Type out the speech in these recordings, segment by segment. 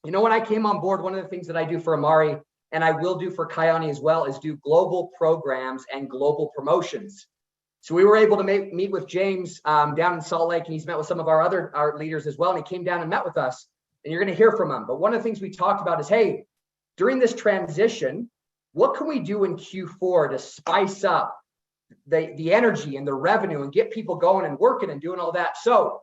You know, when I came on board, one of the things that I do for Amari, and I will do for Kyani as well, is do global programs and global promotions. So we were able to meet with James down in Salt Lake, and he's met with some of our leaders as well. And he came down and met with us, and you're going to hear from him. But one of the things we talked about is, hey, during this transition, what can we do in Q4 to spice up the energy and the revenue and get people going and working and doing all that? So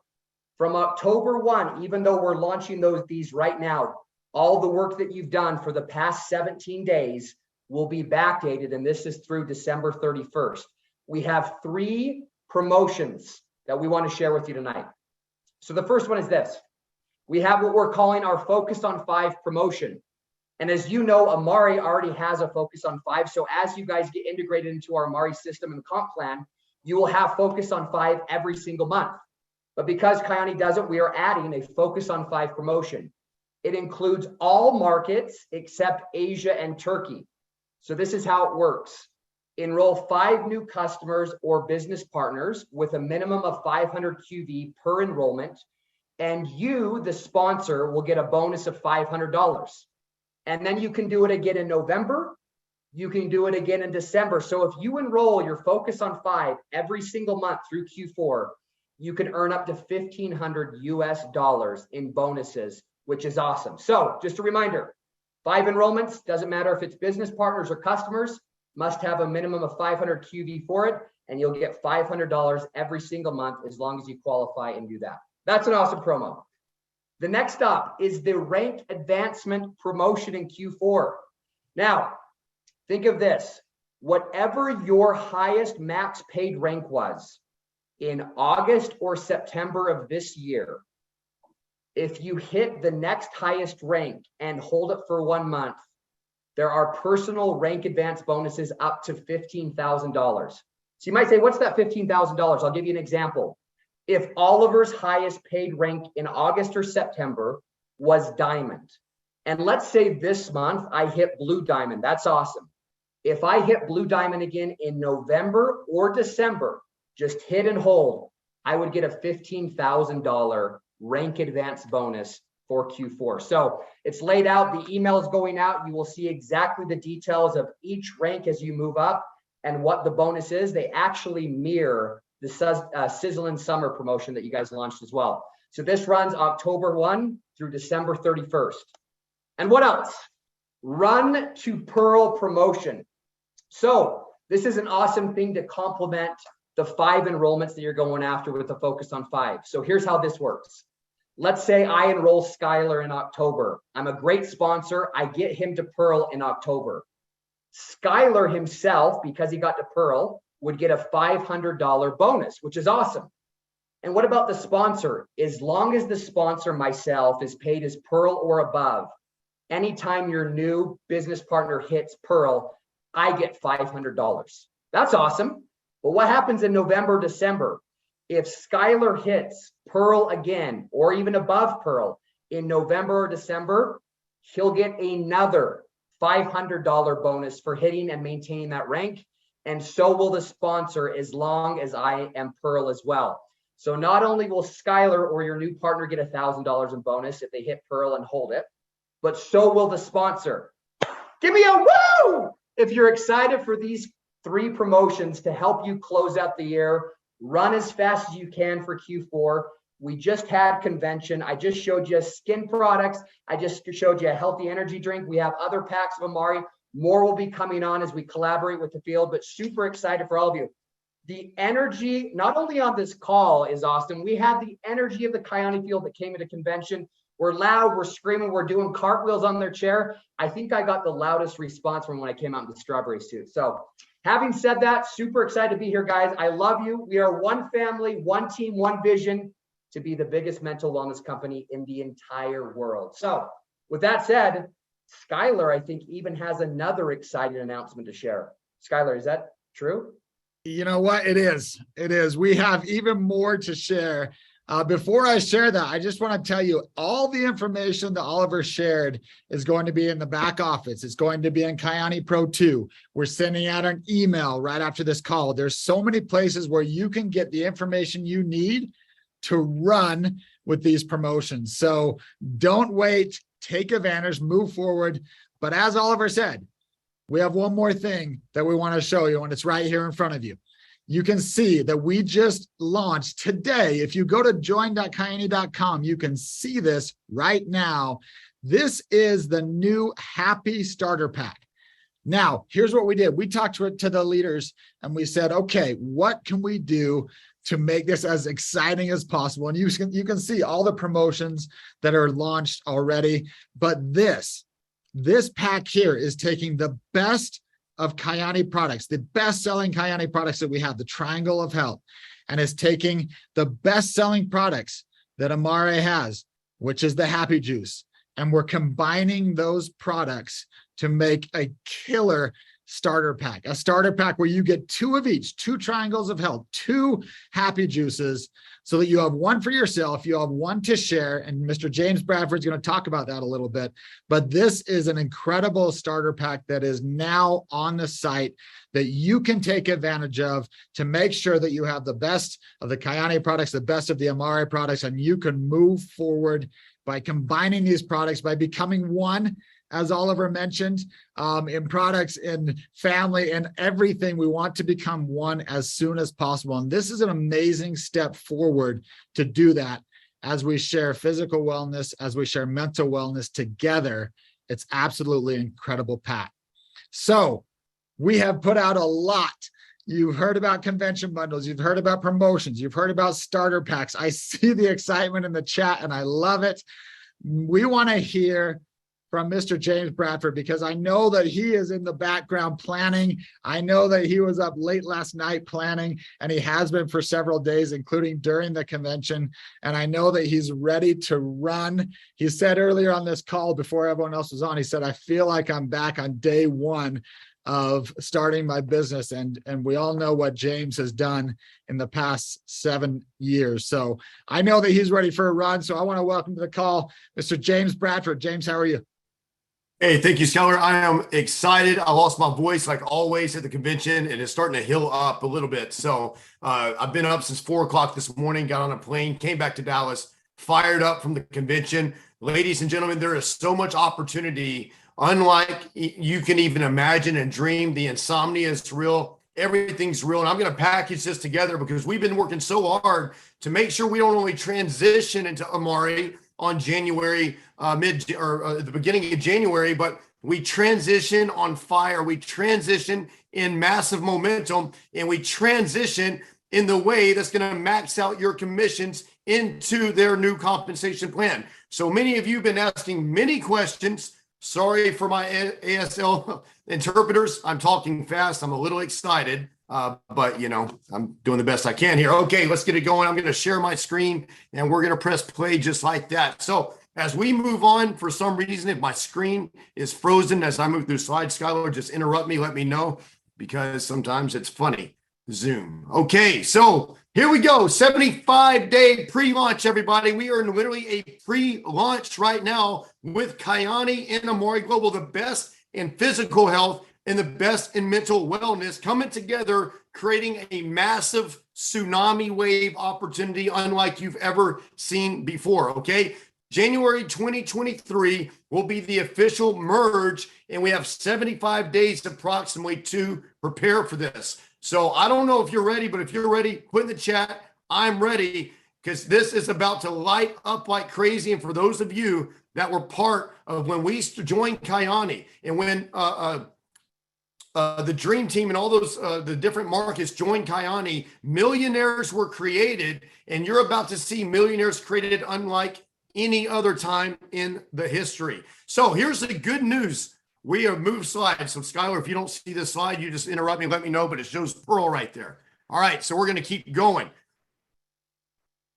from October 1, even though we're launching these right now, all the work that you've done for the past 17 days will be backdated, and this is through December 31st. We have 3 promotions that we want to share with you tonight. So the first one is this. We have what we're calling our Focus on 5 promotion. And as you know, Amari already has a Focus on 5. So as you guys get integrated into our Amari system and comp plan, you will have Focus on 5 every single month. But because Kyani doesn't, we are adding a Focus on 5 promotion. It includes all markets except Asia and Turkey. So this is how it works. Enroll 5 new customers or business partners with a minimum of 500 QV per enrollment, and you, the sponsor, will get a bonus of $500. And then you can do it again in November. You can do it again in December. So if you enroll your Focus on 5 every single month through Q4, you can earn up to $1,500 US in bonuses, which is awesome. So just a reminder, 5 enrollments, doesn't matter if it's business partners or customers, must have a minimum of 500 QV for it, and you'll get $500 every single month as long as you qualify and do that. That's an awesome promo. The next up is the rank advancement promotion in Q4. Now, think of this. Whatever your highest max paid rank was in August or September of this year, if you hit the next highest rank and hold it for 1 month, there are personal rank advance bonuses up to $15,000. So you might say, what's that $15,000? I'll give you an example. If Oliver's highest paid rank in August or September was diamond, and let's say this month I hit blue diamond, that's awesome. If I hit blue diamond again in November or December, just hit and hold, I would get a $15,000 rank advance bonus for Q4. So it's laid out, the email is going out. You will see exactly the details of each rank as you move up and what the bonus is. They actually mirror the Sizzlin' Summer promotion that you guys launched as well. So this runs October 1 through December 31st. And what else? Run to Pearl promotion. So this is an awesome thing to complement the 5 enrollments that you're going after with the Focus on 5. So here's how this works. Let's say I enroll Skylar in October. I'm a great sponsor. I get him to Pearl in October. Skylar himself, because he got to Pearl, would get a $500 bonus, which is awesome. And what about the sponsor? As long as the sponsor, myself, is paid as Pearl or above, anytime your new business partner hits Pearl, I get $500. That's awesome. But what happens in November, December? If Skylar hits Pearl again, or even above Pearl in November or December, he'll get another $500 bonus for hitting and maintaining that rank. And so will the sponsor, as long as I am Pearl as well. So not only will Skylar or your new partner get $1,000 in bonus if they hit Pearl and hold it, but so will the sponsor. Give me a woo! If you're excited for these 3 promotions to help you close out the year, run as fast as you can for Q4. We just had convention. I just showed you skin products. I just showed you a healthy energy drink. We have other packs of Amari. More will be coming on as we collaborate with the field, but super excited for all of you. The energy, not only on this call, is awesome. We had the energy of the Kyani field that came into convention. We're loud, we're screaming, we're doing cartwheels on their chair. I think I got the loudest response from when I came out in the strawberry suit. So having said that, super excited to be here, guys. I love you. We are one family, one team, one vision to be the biggest mental wellness company in the entire world. So with that said, Skylar, I think, even has another exciting announcement to share. Skylar, is that true? You know what? It is. It is. We have even more to share. Before I share that, I just want to tell you all the information that Oliver shared is going to be in the back office. It's going to be in Kyani Pro 2. We're sending out an email right after this call. There's so many places where you can get the information you need to run with these promotions. So don't wait. take advantage, move forward. But as Oliver said, we have one more thing that we want to show you, and it's right here in front of you. You can see that we just launched today. If you go to join.kyani.com, you can see this right now. This is the new Happy Starter Pack. Now, here's what we did. We talked to the leaders and we said, okay, what can we do to make this as exciting as possible? And you can see all the promotions that are launched already. But this pack here is taking the best of Kyani products, the best-selling Kyani products that we have, the Triangle of Health, and is taking the best-selling products that Amare has, which is the Happy Juice. And we're combining those products to make a killer starter pack, a starter pack where you get 2 of each, 2 Triangles of Health, 2 Happy Juices, so that you have 1 for yourself, you have 1 to share. And Mr. James Bradford's going to talk about that a little bit. But this is an incredible starter pack that is now on the site that you can take advantage of to make sure that you have the best of the Kyani products, the best of the Amare products, and you can move forward by combining these products, by becoming one, as Oliver mentioned, in products, in family, and everything. We want to become one as soon as possible. And this is an amazing step forward to do that as we share physical wellness, as we share mental wellness together. It's absolutely incredible, Pat. So we have put out a lot. You've heard about convention bundles. You've heard about promotions. You've heard about starter packs. I see the excitement in the chat and I love it. We want to hear from Mr. James Bradford, because I know that he is in the background planning. I know that he was up late last night planning, and he has been for several days, including during the convention. And I know that he's ready to run. He said earlier on this call, before everyone else was on, he said, I feel like I'm back on day 1 of starting my business. And we all know what James has done in the past 7 years. So I know that he's ready for a run. So I want to welcome to the call, Mr. James Bradford. James, how are you? Hey, thank you, Skylar. I am excited. I lost my voice like always at the convention, and it's starting to heal up a little bit. So I've been up since 4 o'clock this morning, got on a plane, came back to Dallas, fired up from the convention. Ladies and gentlemen, there is so much opportunity, unlike you can even imagine and dream. The insomnia is real. Everything's real. And I'm going to package this together because we've been working so hard to make sure we don't only transition into Amare on January, the beginning of January, but we transition on fire. We transition in massive momentum, and we transition in the way that's going to max out your commissions into their new compensation plan. So many of you have been asking many questions. Sorry for my ASL interpreters. I'm talking fast. I'm a little excited, but you know, I'm doing the best I can here. Okay, let's get it going. I'm going to share my screen and we're going to press play just like that. So as we move on, for some reason, if my screen is frozen as I move through slides, Skylar, just interrupt me, let me know, because sometimes it's funny. Zoom. Okay, so here we go. 75-day pre-launch, everybody. We are in literally a pre-launch right now with Kyani and Amare Global, the best in physical health and the best in mental wellness, coming together, creating a massive tsunami wave opportunity unlike you've ever seen before, okay? January 2023 will be the official merge, and we have 75 days approximately to prepare for this. So I don't know if you're ready, but if you're ready, put in the chat, I'm ready, because this is about to light up like crazy. And for those of you that were part of when we joined Kyani and when the Dream Team and all those the different markets joined Kyani, millionaires were created, and you're about to see millionaires created unlike any other time in the history. So here's the good news. We have moved slides. So Skylar, if you don't see this slide, you just interrupt me, let me know, but it shows Pearl right there. All right, so we're going to keep going.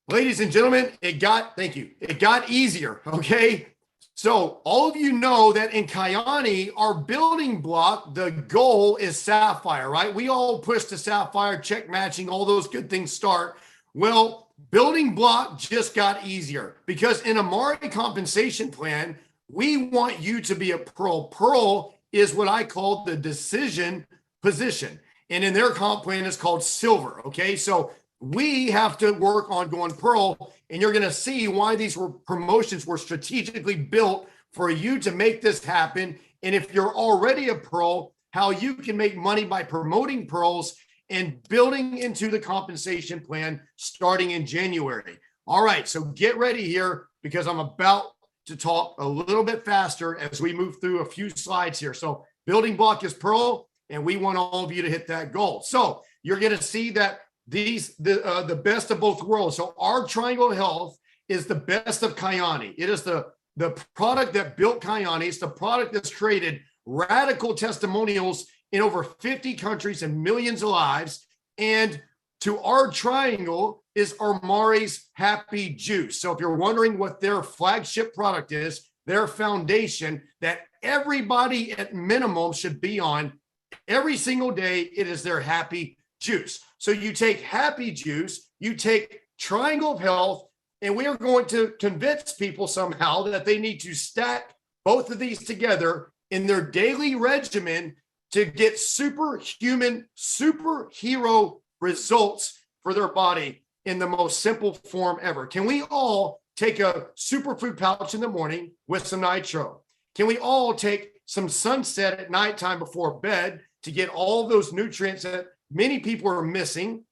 Ladies and gentlemen, thank you. It got easier, okay? So all of you know that in Kyani, our building block, the goal is Sapphire, right? We all push to Sapphire, check matching, all those good things start. Well, building block just got easier because in Amare compensation plan, we want you to be a Pearl. Pearl is what I call the decision position. And in their comp plan, it's called Silver, okay? So we have to work on going Pearl, and you're going to see why these promotions were strategically built for you to make this happen. And if you're already a Pearl, how you can make money by promoting Pearls and building into the compensation plan starting in January. All right, so get ready here because I'm about to talk a little bit faster as we move through a few slides here. So building block is Pearl, and we want all of you to hit that goal. So you're going to see that the best of both worlds. So our Triangle Health is the best of Kyani. It is the product that built Kyani. It's the product that's created radical testimonials in over 50 countries and millions of lives. And to our Triangle is Amari's Happy Juice. So if you're wondering what their flagship product is, their foundation that everybody at minimum should be on every single day, it is their Happy Juice. So you take Happy Juice, you take Triangle of Health, and we are going to convince people somehow that they need to stack both of these together in their daily regimen to get superhuman, superhero results for their body in the most simple form ever. Can we all take a superfood pouch in the morning with some nitro? Can we all take some Sunset at nighttime before bed to get all those nutrients that many people are missing?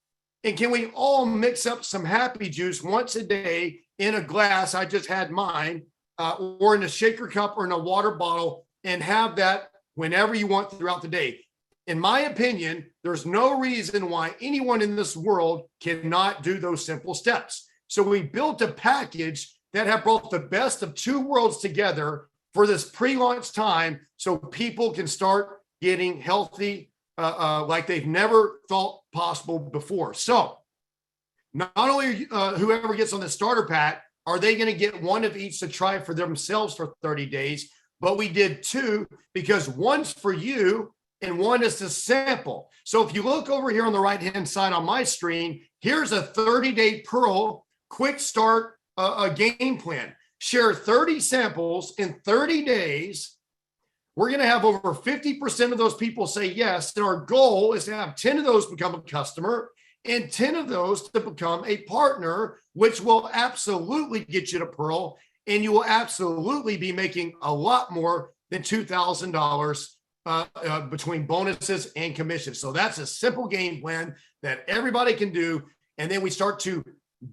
And can we all mix up some Happy Juice once a day in a glass? I just had mine, or in a shaker cup or in a water bottle, and have that whenever you want throughout the day. In my opinion, there's no reason why anyone in this world cannot do those simple steps. So we built a package that have brought the best of two worlds together for this pre-launch time so people can start getting healthy like they've never thought possible before. So not only whoever gets on the starter pack, are they going to get one of each to try for themselves for 30 days, but we did two because one's for you and one is to sample. So if you look over here on the right-hand side on my screen, here's a 30-day Pearl quick start game plan. Share 30 samples in 30 days. We're going to have over 50% of those people say yes. And our goal is to have 10 of those become a customer and 10 of those to become a partner, which will absolutely get you to Pearl. And you will absolutely be making a lot more than $2,000 between bonuses and commissions. So that's a simple game plan that everybody can do. And then we start to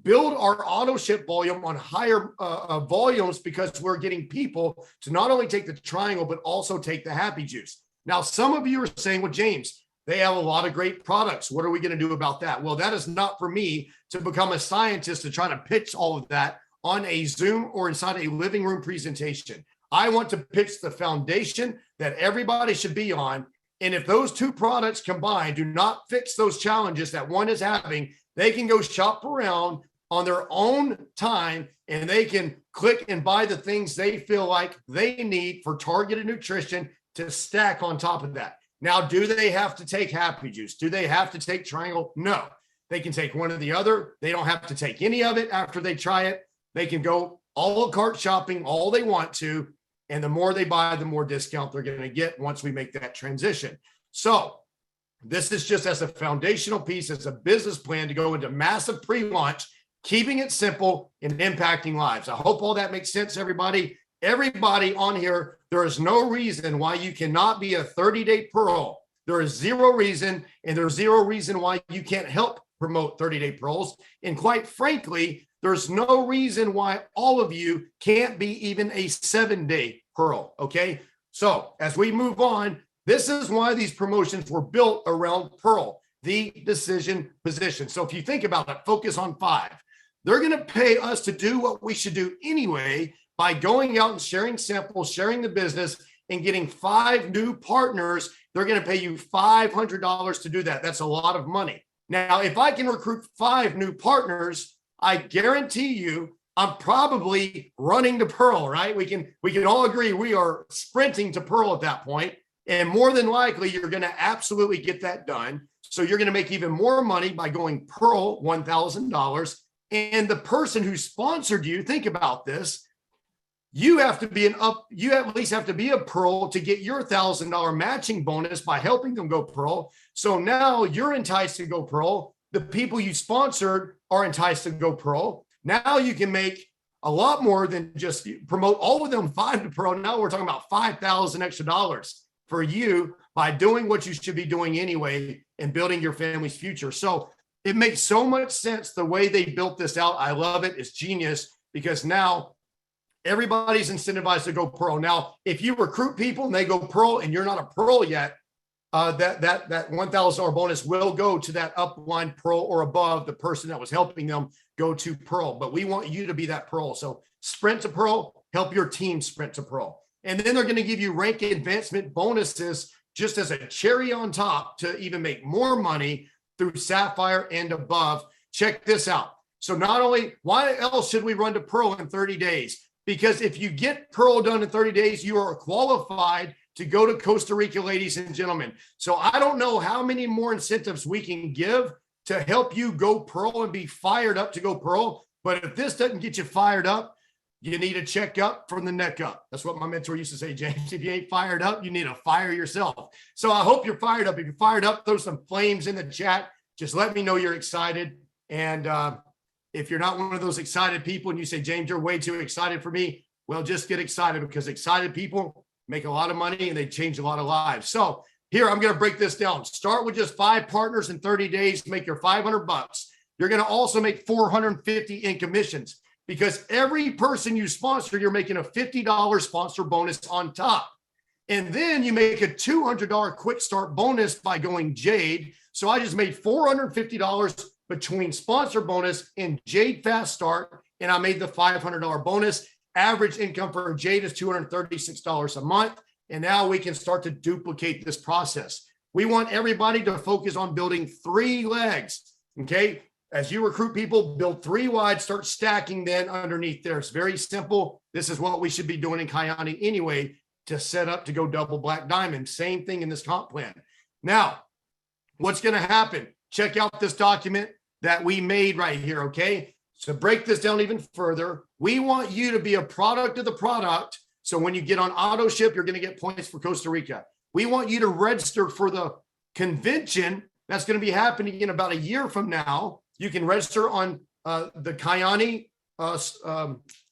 build our auto ship volume on higher volumes because we're getting people to not only take the Triangle, but also take the Happy Juice. Now, some of you are saying, well, James, they have a lot of great products. What are we going to do about that? Well, that is not for me to become a scientist to try to pitch all of that on a Zoom or inside a living room presentation. I want to pitch the foundation that everybody should be on. And if those two products combined do not fix those challenges that one is having, they can go shop around on their own time and they can click and buy the things they feel like they need for targeted nutrition to stack on top of that. Now, do they have to take Happy Juice? Do they have to take Triangle? No, they can take one or the other. They don't have to take any of it after they try it. They can go a la carte shopping all they want to. And the more they buy, the more discount they're going to get once we make that transition. So this is just as a foundational piece, as a business plan to go into massive pre-launch, keeping it simple and impacting lives. I hope all that makes sense, everybody. Everybody on here, there is no reason why you cannot be a 30-day Pearl. There is zero reason, and there's zero reason why you can't help promote 30-day Pearls. And quite frankly, there's no reason why all of you can't be even a 7-day Pearl, okay? So as we move on, this is why these promotions were built around Pearl, the decision position. So if you think about it, focus on 5. They're going to pay us to do what we should do anyway by going out and sharing samples, sharing the business, and getting 5 new partners. They're going to pay you $500 to do that. That's a lot of money. Now, if I can recruit 5 new partners, I guarantee you I'm probably running to Pearl, right? We can all agree we are sprinting to Pearl at that point. And more than likely, you're going to absolutely get that done. So you're going to make even more money by going Pearl $1,000. And the person who sponsored you, think about this, you have to be you at least have to be a Pearl to get your $1,000 matching bonus by helping them go Pearl. So now you're enticed to go Pearl. The people you sponsored are enticed to go Pearl. Now you can make a lot more than just promote all of them 5 to pro. Now we're talking about $5,000 extra dollars for you by doing what you should be doing anyway and building your family's future. So it makes so much sense the way they built this out. I love it. It's genius because now everybody's incentivized to go pro. Now, if you recruit people and they go pro and you're not a pro yet, that $1,000 bonus will go to that upline pro or above the person that was helping them go to pro. But we want you to be that pro. So sprint to pro, help your team sprint to pro. And then they're going to give you rank advancement bonuses just as a cherry on top to even make more money through Sapphire and above. Check this out. So not only, why else should we run to pro in 30 days? Because if you get pro done in 30 days, you are qualified to go to Costa Rica, ladies and gentlemen. So I don't know how many more incentives we can give to help you go pro and be fired up to go pro. But if this doesn't get you fired up, you need to check up from the neck up. That's what my mentor used to say, James. If you ain't fired up, you need to fire yourself. So I hope you're fired up. If you're fired up, throw some flames in the chat. Just let me know you're excited. And if you're not one of those excited people and you say, James, you're way too excited for me, well, just get excited because excited people make a lot of money and they change a lot of lives. So here, I'm going to break this down. Start with just 5 partners in 30 days, make your $500. You're going to also make $450 in commissions because every person you sponsor, you're making a $50 sponsor bonus on top. And then you make a $200 quick start bonus by going Jade. So I just made $450 between sponsor bonus and Jade Fast Start, and I made the $500 bonus. Average income for Jade is $236 a month. And now we can start to duplicate this process. We want everybody to focus on building 3 legs. Okay. As you recruit people, build 3 wide, start stacking then underneath there. It's very simple. This is what we should be doing in Kyani anyway to set up to go double black diamond. Same thing in this comp plan. Now, what's going to happen? Check out this document that we made right here. Okay. So break this down even further. We want you to be a product of the product. So when you get on auto ship, you're going to get points for Costa Rica. We want you to register for the convention that's going to be happening in about a year from now. You can register on the Kyani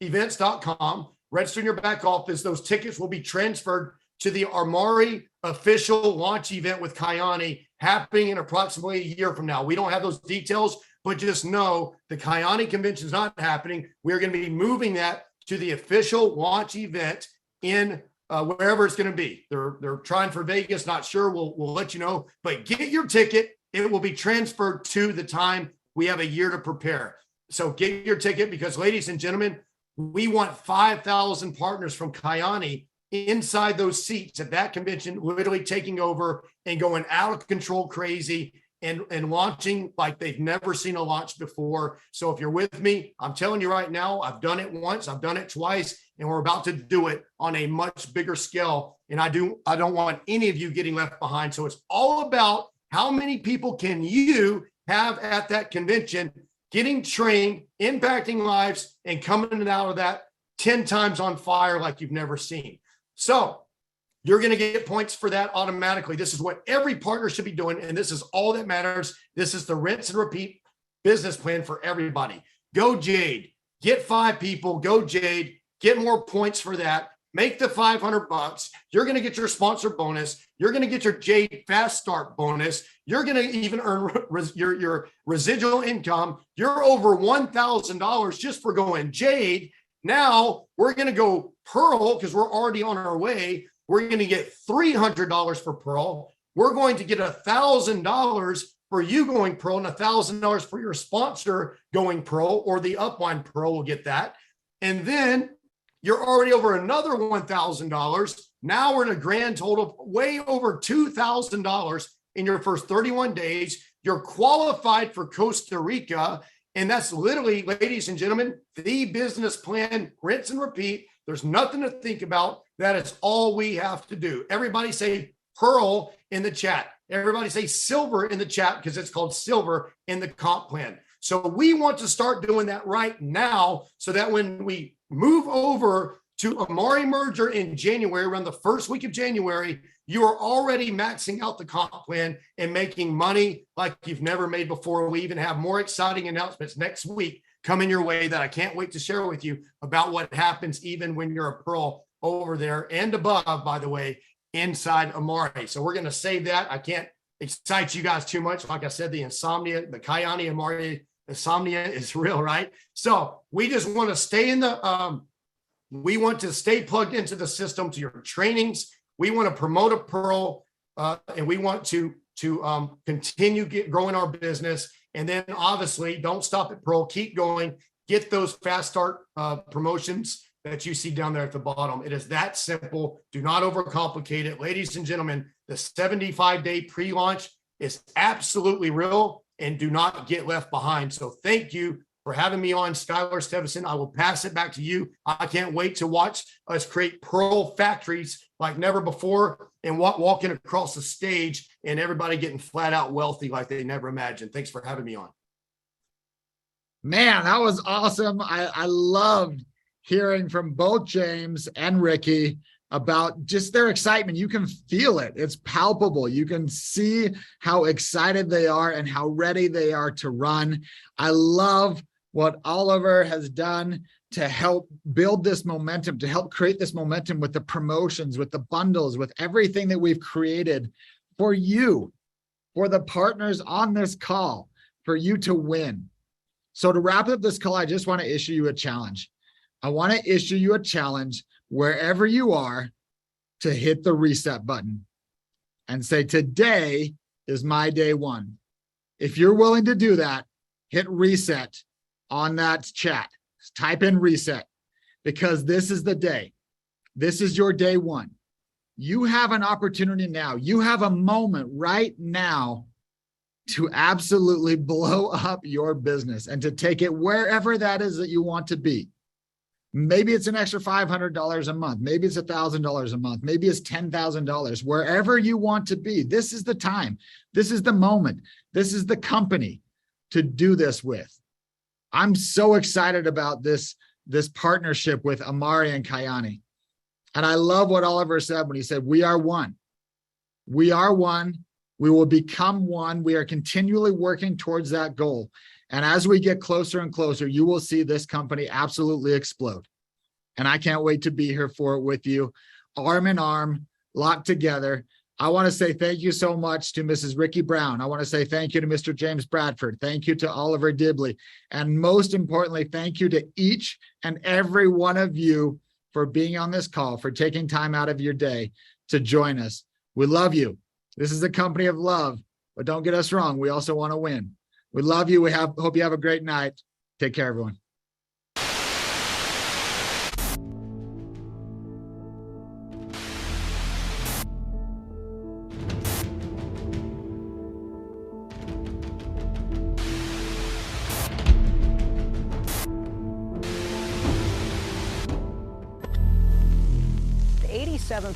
events.com, register in your back office. Those tickets will be transferred to the Armari official launch event with Kyani happening in approximately a year from now. We don't have those details, but just know the Kyani convention is not happening. We're going to be moving that to the official launch event in wherever it's going to be. They're trying for Vegas, not sure. We'll let you know, but get your ticket. It will be transferred to the time. We have a year to prepare. So get your ticket because, ladies and gentlemen, we want 5,000 partners from Kyani inside those seats at that convention, literally taking over and going out of control crazy and launching like they've never seen a launch before. So if you're with me, I'm telling you right now, I've done it once, I've done it twice, and we're about to do it on a much bigger scale. And I don't want any of you getting left behind. So it's all about how many people can you have at that convention, getting trained, impacting lives, and coming out of that 10 times on fire like you've never seen. So you're going to get points for that automatically. This is what every partner should be doing, and this is all that matters. This is the rinse and repeat business plan for everybody. Go Jade, get 5 people, go Jade, get more points for that. Make the $500. You're going to get your sponsor bonus. You're going to get your Jade Fast Start bonus. You're going to even earn your residual income. You're over $1,000 just for going Jade. Now we're going to go Pearl because we're already on our way. We're going to get $300 for Pearl. We're going to get $1,000 for you going Pearl and $1,000 for your sponsor going Pro, or the upline Pro will get that. And then you're already over another $1,000. Now we're in a grand total of way over $2,000 in your first 31 days. You're qualified for Costa Rica. And that's literally, ladies and gentlemen, the business plan, rinse and repeat. There's nothing to think about. That is all we have to do. Everybody say Pearl in the chat. Everybody say silver in the chat because it's called silver in the comp plan. So we want to start doing that right now so that when we move over to Amari merger in January, around the first week of January, you are already maxing out the comp plan and making money like you've never made before. We even have more exciting announcements next week coming your way that I can't wait to share with you about what happens even when you're a Pearl over there and above, by the way, inside Amare. So we're going to save that. I can't excite you guys too much. Like I said, the insomnia, the Kyani Amare insomnia is real, right? So we just want to stay in the, we want to stay plugged into the system, to your trainings. We want to promote a Pearl, and we want to continue growing our business. And then obviously don't stop at Pearl, keep going, get those fast start promotions that you see down there at the bottom. It is that simple. Do not overcomplicate it. Ladies and gentlemen, the 75-day pre-launch is absolutely real, and do not get left behind. So thank you for having me on, Skylar Stevenson. I will pass it back to you. I can't wait to watch us create Pearl factories like never before, and walking across the stage and everybody getting flat out wealthy like they never imagined. Thanks for having me on. Man, that was awesome. I loved hearing from both James and Ricky about just their excitement. You can feel it. It's palpable. You can see how excited they are and how ready they are to run. I love what Oliver has done to help build this momentum, to help create this momentum with the promotions, with the bundles, with everything that we've created for you, for the partners on this call, for you to win. So to wrap up this call, I just want to issue you a challenge. I want to issue you a challenge wherever you are to hit the reset button and say, today is my day one. If you're willing to do that, hit reset on that chat. Type in reset, because this is the day. This is your day one. You have an opportunity now. You have a moment right now to absolutely blow up your business and to take it wherever that is that you want to be. Maybe it's an extra $500 a month. Maybe it's $1,000 a month. Maybe it's $10,000. Wherever you want to be, this is the time. This is the moment. This is the company to do this with. I'm so excited about this partnership with Amare and Kyani. And I love what Oliver said when he said, we are one. We are one. We will become one. We are continually working towards that goal. And as we get closer and closer, you will see this company absolutely explode. And I can't wait to be here for it with you, arm in arm, locked together. I want to say thank you so much to Mrs. Ricky Brown. I want to say thank you to Mr. James Bradford. Thank you to Oliver Dibley. And most importantly, thank you to each and every one of you for being on this call, for taking time out of your day to join us. We love you. This is a company of love, but don't get us wrong. We also want to win. We love you. Hope you have a great night. Take care, everyone.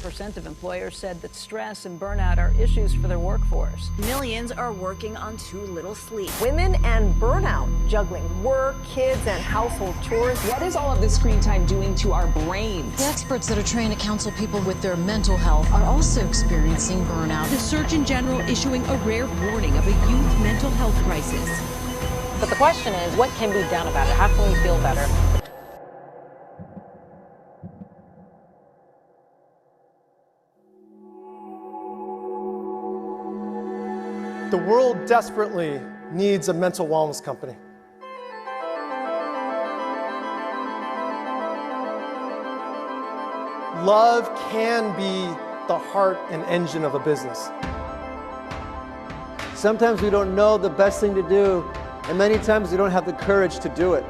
Percent of employers said that stress and burnout are issues for their workforce. Millions are working on too little sleep. Women and burnout, juggling work, kids, and household chores. What is all of this screen time doing to our brains? The experts that are trained to counsel people with their mental health are also experiencing burnout. The Surgeon General issuing a rare warning of a youth mental health crisis. But the question is, what can be done about it? How can we feel better? The world desperately needs a mental wellness company. Love can be the heart and engine of a business. Sometimes we don't know the best thing to do, and many times we don't have the courage to do it.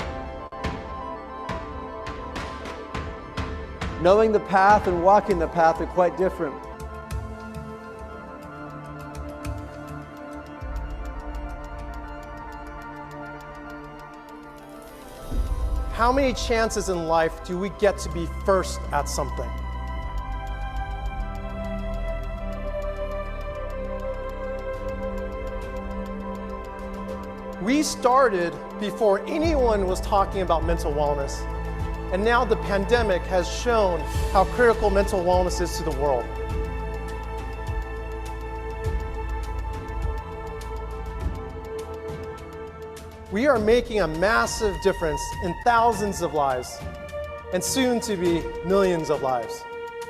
Knowing the path and walking the path are quite different. How many chances in life do we get to be first at something? We started before anyone was talking about mental wellness, and now the pandemic has shown how critical mental wellness is to the world. we are making a massive difference in thousands of lives, and soon to be millions of lives.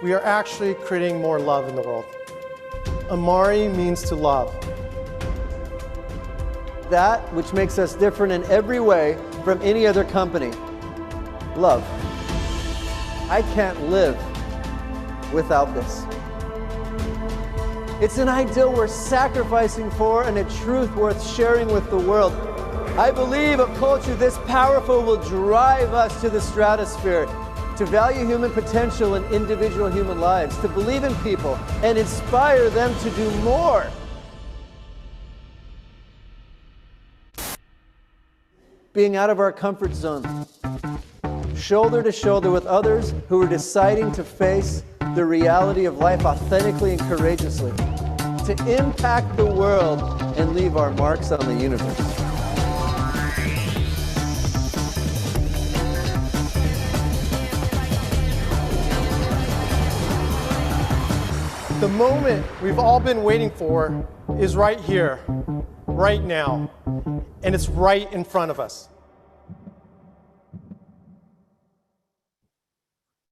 We are actually creating more love in the world. Amari means to love. That which makes us different in every way from any other company. Love. I can't live without this. It's an ideal worth sacrificing for and a truth worth sharing with the world. I believe a culture this powerful will drive us to the stratosphere, to value human potential and individual human lives, to believe in people and inspire them to do more. Being out of our comfort zone, shoulder to shoulder with others who are deciding to face the reality of life authentically and courageously, to impact the world and leave our marks on the universe. The moment we've all been waiting for is right here, right now, and it's right in front of us.